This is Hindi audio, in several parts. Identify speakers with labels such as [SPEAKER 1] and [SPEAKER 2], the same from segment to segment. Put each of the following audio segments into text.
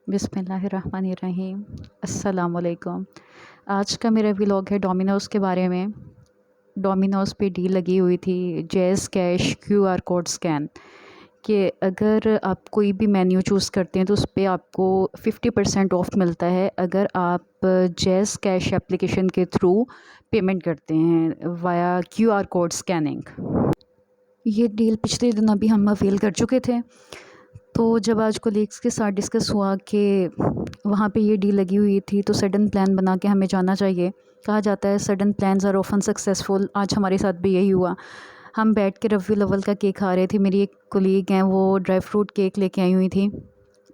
[SPEAKER 1] बिस्मिल्लाहिर्रहमानिर्रहीम। अस्सलामुअलैकुम। आज का मेरा व्लॉग है डोमिनोज़ के बारे में। डोमिनोज़ पे डील लगी हुई थी jazz cash QR code scan कि अगर आप कोई भी मेन्यू चूज़ करते हैं तो उस पे आपको 50% ऑफ मिलता है अगर आप जैज़ कैश एप्लीकेशन के थ्रू पेमेंट करते हैं वाया क्यूआर कोड स्कैनिंग। ये डील पिछले दिनों भी हम अवेल कर चुके थे। तो जब आज कोलीग्स के साथ डिस्कस हुआ कि वहाँ पे ये डील लगी हुई थी तो सडन प्लान बना के हमें जाना चाहिए। कहा जाता है sudden plans are often successful. आज हमारे साथ भी यही हुआ। हम बैठ के रफ़ी अव्वल का केक खा रहे थे। मेरी एक कोलीग हैं वो ड्राई फ्रूट केक लेके आई हुई थी,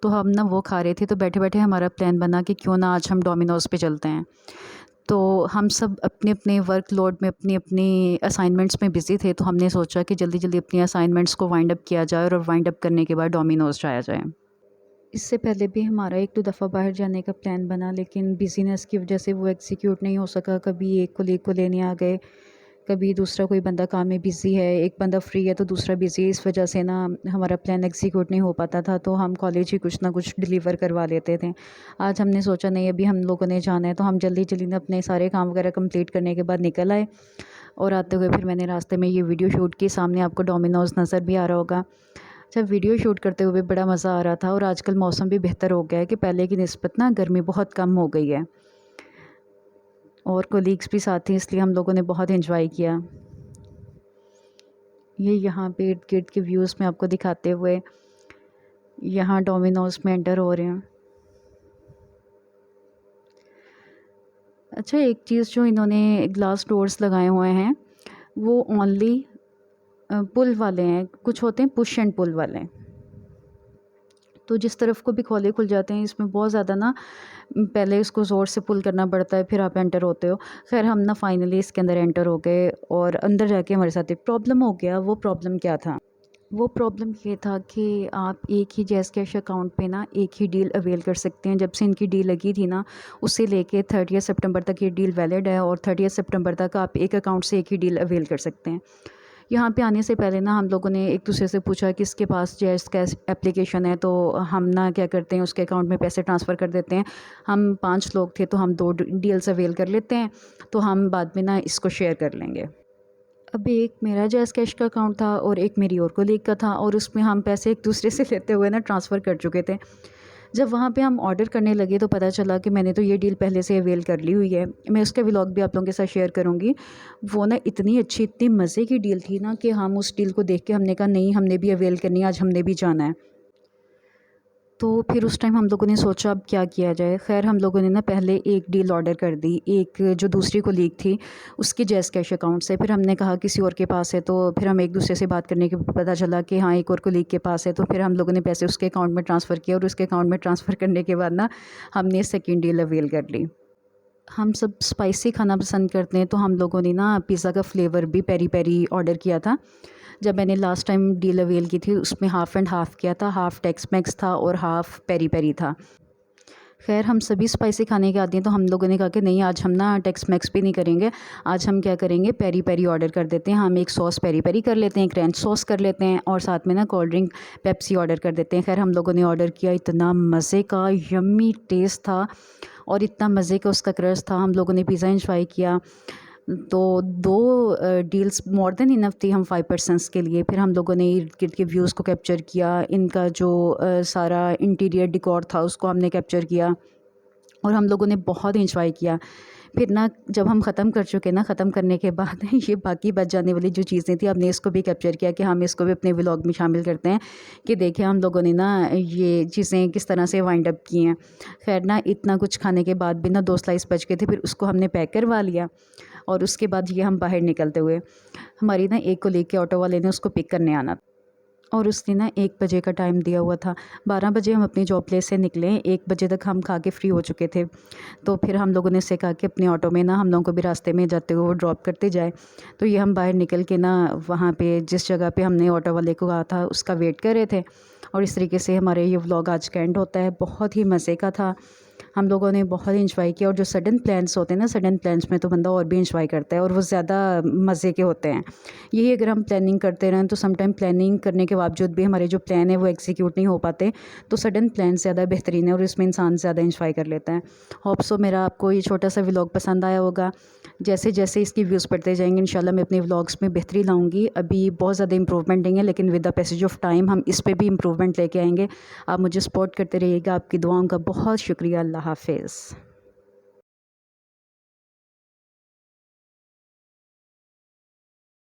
[SPEAKER 1] तो हम ना वो खा रहे थे। तो बैठे बैठे हमारा प्लान बना कि क्यों ना आज हम डोमिनोज़ पे चलते हैं। तो हम सब अपने अपने वर्कलोड में अपनी अपनी असाइनमेंट्स में बिज़ी थे, तो हमने सोचा कि जल्दी जल्दी अपनी असाइनमेंट्स को वाइंड अप किया जाए और वाइंड अप करने के बाद डोमिनोज़ जाया जाए। इससे पहले भी हमारा एक दो दफ़ा बाहर जाने का प्लान बना, लेकिन बिज़ीनेस की वजह से वो एग्जीक्यूट नहीं हो सका। कभी एक कोलीग को लेने आ गए, कभी दूसरा कोई बंदा काम में बिज़ी है, एक बंदा फ्री है तो दूसरा बिज़ी है। इस वजह से ना हमारा प्लान एग्जीक्यूट नहीं हो पाता था, तो हम कॉलेज ही कुछ ना कुछ डिलीवर करवा लेते थे। आज हमने सोचा नहीं अभी हम लोगों ने जाना है, तो हम जल्दी जल्दी ना अपने सारे काम वगैरह कंप्लीट करने के बाद निकल आए। और आते हुए फिर मैंने रास्ते में ये वीडियो शूट की। सामने आपको डोमिनोज़ नज़र भी आ रहा होगा। जब वीडियो शूट करते हुए बड़ा मज़ा आ रहा था। और आजकल मौसम भी बेहतर हो गया है कि पहले की निस्बत ना गर्मी बहुत कम हो गई है, और कोलीग्स भी साथ थे, इसलिए हम लोगों ने बहुत एंजॉय किया। ये यहाँ पे इर्द गिर्द के व्यूज़ में आपको दिखाते हुए यहाँ डोमिनोज़ में एंटर हो रहे हैं। अच्छा, एक चीज़ जो इन्होंने ग्लास डोर्स लगाए हुए हैं वो ओनली पुल वाले हैं। कुछ होते हैं पुश एंड पुल वाले, तो जिस तरफ को भी खोले खुल जाते हैं। इसमें बहुत ज़्यादा ना पहले इसको ज़ोर से पुल करना पड़ता है, फिर आप एंटर होते हो। खैर हम ना फाइनली इसके अंदर एंटर हो गए, और अंदर जाके हमारे साथ एक प्रॉब्लम हो गया। वो प्रॉब्लम क्या था? वो प्रॉब्लम ये था कि आप एक ही जैज़ कैश अकाउंट पे ना एक ही डील अवेल कर सकते हैं। जब से इनकी डील लगी थी ना, उससे लेके 30 सितंबर तक ये डील वैलिड है, और 30 सितंबर तक आप एक अकाउंट से एक ही डील अवेल कर सकते हैं। यहाँ पे आने से पहले ना हम लोगों ने एक दूसरे से पूछा कि इसके पास जैज़ कैश एप्लीकेशन है, तो हम ना क्या करते हैं उसके अकाउंट में पैसे ट्रांसफ़र कर देते हैं। हम 5 लोग थे तो हम 2 डील्स अवेल कर लेते हैं, तो हम बाद में ना इसको शेयर कर लेंगे। अब एक मेरा जैज़ कैश का अकाउंट था और एक मेरी और कोलीग का था, और उसमें हम पैसे एक दूसरे से लेते हुए ना ट्रांसफ़र कर चुके थे। जब वहाँ पे हम ऑर्डर करने लगे तो पता चला कि मैंने तो ये डील पहले से अवेल कर ली हुई है। मैं उसका व्लॉग भी आप लोगों के साथ शेयर करूँगी। वो ना इतनी अच्छी, इतनी मज़े की डील थी ना कि हम उस डील को देख के हमने कहा नहीं, हमने भी अवेल करनी है, आज हमने भी जाना है। तो फिर उस टाइम हम लोगों ने सोचा अब क्या किया जाए। ख़ैर हम लोगों ने ना पहले एक डील ऑर्डर कर दी, एक जो दूसरी कोलीग थी उसके जैज़ कैश अकाउंट से। फिर हमने कहा किसी और के पास है, तो फिर हम एक दूसरे से बात करने के पता चला कि हाँ एक और कोलीग के पास है। तो फिर हम लोगों ने पैसे उसके अकाउंट में ट्रांसफ़र किया, और उसके अकाउंट में ट्रांसफ़र करने के बाद ना हमने सेकेंड डील अवेल कर ली। हम सब स्पाइसी खाना पसंद करते हैं, तो हम लोगों ने ना पिज़्ज़ा का फ्लेवर भी पेरी पेरी ऑर्डर किया था। जब मैंने लास्ट टाइम डील अवेल की थी उसमें हाफ़ एंड हाफ़ किया था, हाफ़ टेक्स मैक्स था और हाफ़ पेरी पेरी था। खैर हम सभी स्पाइसी खाने के आदी हैं, तो हम लोगों ने कहा कि नहीं आज हम ना टेक्स मैक्स भी नहीं करेंगे, आज हम क्या करेंगे पेरी पेरी ऑर्डर कर देते हैं। हम एक सॉस पेरी पेरी कर लेते हैं, एक रेंच सॉस कर लेते हैं, और साथ में ना कोल्ड ड्रिंक पेप्सी ऑर्डर कर देते हैं। खैर हम लोगों ने ऑर्डर किया, इतना मज़े का यम्मी टेस्ट था और इतना मज़े का उसका क्रस्ट था। हम लोगों ने पिज़्ज़ा एंजॉय किया। तो 2 डील्स मोर देन इनफ थी हम 5 पर्सन्स के लिए। फिर हम लोगों ने इर्द-गिर्द के व्यूज़ को कैप्चर किया, इनका जो सारा इंटीरियर डेकोर था उसको हमने कैप्चर किया, और हम लोगों ने बहुत एंजॉय किया। फिर ना जब हम ख़त्म कर चुके ना, ख़त्म करने के बाद ये बाकी बच जाने वाली जो चीज़ें थी हमने इसको भी कैप्चर किया कि हम इसको भी अपने व्लॉग में शामिल करते हैं कि देखें हम लोगों ने ना ये चीज़ें किस तरह से वाइंड अप की हैं। खैर ना इतना कुछ खाने के बाद भी ना 2 स्लाइस बच गए थे, फिर उसको हमने पैक करवा लिया, और उसके बाद ये हम बाहर निकलते हुए हमारी ना एक कोलीग के ऑटो वाले ने उसको पिक करने आना, और उसने ना 1 बजे का टाइम दिया हुआ था। 12 बजे हम अपनी जॉब प्लेस से निकले, 1 बजे तक हम खा के फ्री हो चुके थे। तो फिर हम लोगों ने उससे कहा कि अपने ऑटो में ना हम लोगों को भी रास्ते में जाते हुए वो ड्रॉप करते जाए। तो ये हम बाहर निकल के ना वहाँ पे जिस जगह पे हमने ऑटो वाले को कहा था उसका वेट कर रहे थे, और इस तरीके से हमारे ये व्लॉग आज का एंड होता है। बहुत ही मज़े का था। हम लोगों ने बहुत इंजॉय किया। और जो सडन प्लान्स होते हैं ना, सडन प्लान्स में तो बंदा और भी इंजॉय करता है और वो ज़्यादा मज़े के होते हैं। यही अगर हम प्लानिंग करते रहें तो सम टाइम प्लानिंग करने के बावजूद भी हमारे जो प्लान है वो एग्जीक्यूट नहीं हो पाते। तो सडन प्लान ज़्यादा बेहतरीन है और इसमें इंसान ज़्यादा इंजॉय कर लेता है। होप सो मेरा आपको ये छोटा सा व्लॉग पसंद आया होगा। जैसे जैसे इसकी व्यूज़ बढ़ते जाएंगे इंशाल्लाह मैं अपने व्लॉग्स में बेहतरी लाऊंगी। अभी बहुत ज़्यादा इंप्रूवमेंट नहीं है, लेकिन with the passage of time हम इस पे भी इंप्रूवमेंट लेके आएंगे। आप मुझे सपोर्ट करते रहिएगा। आपकी दुआओं का बहुत शुक्रिया। अल्लाह हाफिज़।